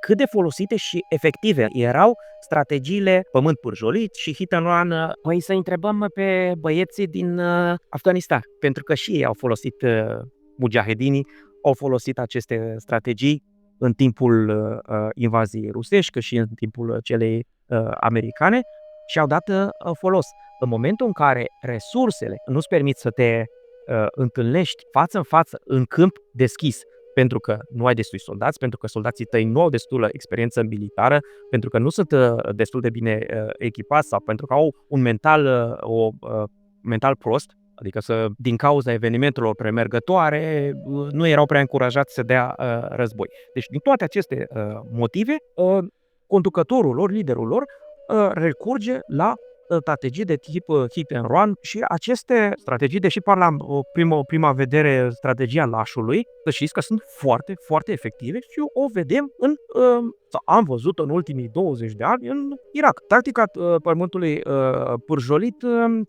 cât de folosite și efective erau strategiile pământ pârjolit și hit and run. Păi să întrebăm pe băieții din Afganistan, pentru că și ei au folosit, mujahedinii au folosit aceste strategii în timpul invaziei rusești, cât și în timpul celei americane și au dat folos. În momentul în care resursele nu-ți permit să te întâlnești față în față în câmp deschis, pentru că nu ai destui soldați, pentru că soldații tăi nu au destulă experiență militară, pentru că nu sunt destul de bine echipați sau pentru că au un mental prost, adică din cauza evenimentelor premergătoare nu erau prea încurajați să dea război. Deci din toate aceste motive, conducătorul lor, liderul lor, recurge la strategii de tip hit and run și aceste strategii, deși par la prima vedere strategia lașului, să știți că sunt foarte, foarte efective și o vedem sau am văzut în ultimii 20 de ani în Irak. Tactica pământului pârjolit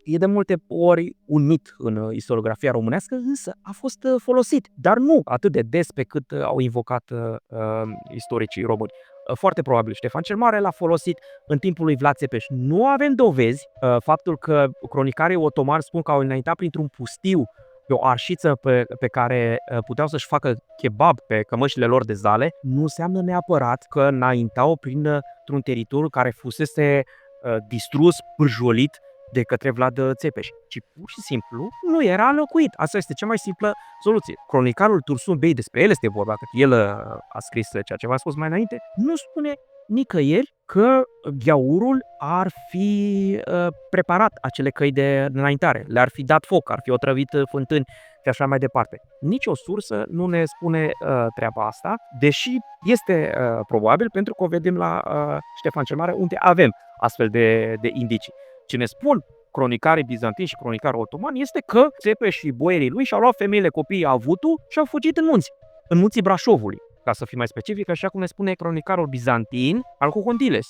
e de multe ori un mit în istoriografia românească, însă a fost folosit, dar nu atât de des pe cât au invocat istoricii români. Foarte probabil Ștefan cel Mare l-a folosit în timpul lui Vlad Țepeș. Nu avem dovezi. Faptul că cronicarii otomani spun că au înaintat printr-un pustiu pe o arșiță pe care puteau să-și facă kebab pe cămășile lor de zale, nu înseamnă neapărat că înaintau printr-un teritoriu care fusese distrus, pârjolit de către Vlad Țepeș, ci pur și simplu nu era înlocuit. Asta este cea mai simplă soluție. Cronicarul Tursun Bey, despre el este vorba, că el a scris ceea ce v-am spus mai înainte, nu spune nicăieri că gheaurul ar fi preparat acele căi de înaintare, le-ar fi dat foc, ar fi otrăvit fântâni și așa mai departe. Nici o sursă nu ne spune treaba asta, deși este probabil, pentru că o vedem la Ștefan cel Mare, unde avem astfel de indicii. Ce ne spun cronicarii bizantini și cronicarii otomani este că Țepeș și boierii lui și-au luat femeile, copiii, avutul și au fugit în munții Brașovului, ca să fim mai specific, așa cum ne spune cronicarul bizantin Alcohondiles.